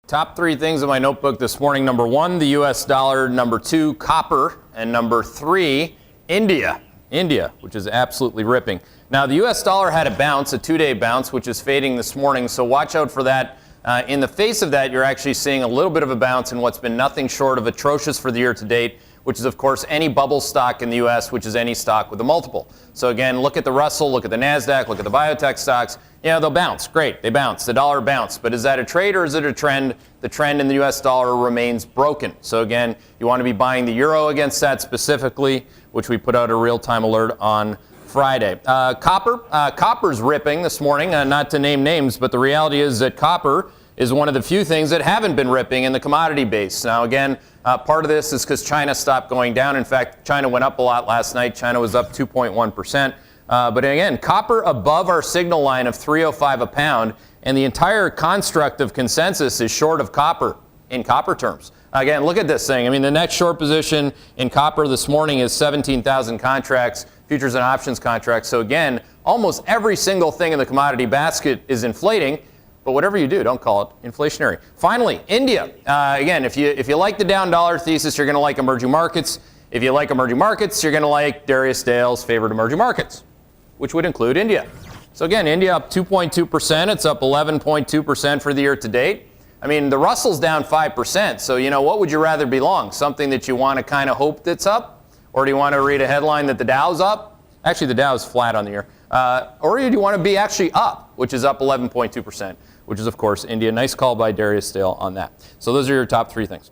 Top three things in my notebook this morning. Number one, the US dollar. Number two, copper. And number three, India. India, which is absolutely ripping. Now, the US dollar had a bounce, a two-day bounce, which is fading this morning. So watch out for that. In the face of that, you're actually seeing a little bit of a bounce in what's been nothing short of atrocious for the year to date, which is, of course, any bubble stock in the U.S., which is any stock with a multiple. So again, look at the Russell, look at the NASDAQ, look at the biotech stocks. Yeah, they'll bounce. Great, they bounce. The dollar bounced. But is that a trade or is it a trend? The trend in the U.S. dollar remains broken. So again, you want to be buying the euro against that specifically, which we put out a real-time alert on Friday. Copper's ripping this morning, not to name names, but the reality is that copper is one of the few things that haven't been ripping in the commodity base. Now again, part of this is because China stopped going down. In fact, China went up a lot last night. China was up 2.1%. But again, copper above our signal line of 305 a pound, and the entire construct of consensus is short of copper in copper terms. Again, look at this thing. I mean, the net short position in copper this morning is 17,000 contracts, futures and options contracts. So again, almost every single thing in the commodity basket is inflating. But whatever you do, don't call it inflationary. Finally, India. Again, if you like the down dollar thesis, you're going to like emerging markets. If you like emerging markets, you're going to like Darius Dale's favorite emerging markets, which would include India. So again, India up 2.2%. It's up 11.2% for the year to date. I mean, the Russell's down 5%. So, you know, what would you rather be long? Something that you want to kind of hope that's up? Or do you want to read a headline that the Dow's up? Actually, the Dow's flat on the year. Or do you want to be actually up, which is up 11.2%, which is, of course, India. Nice call by Darius Dale on that. So those are your top three things.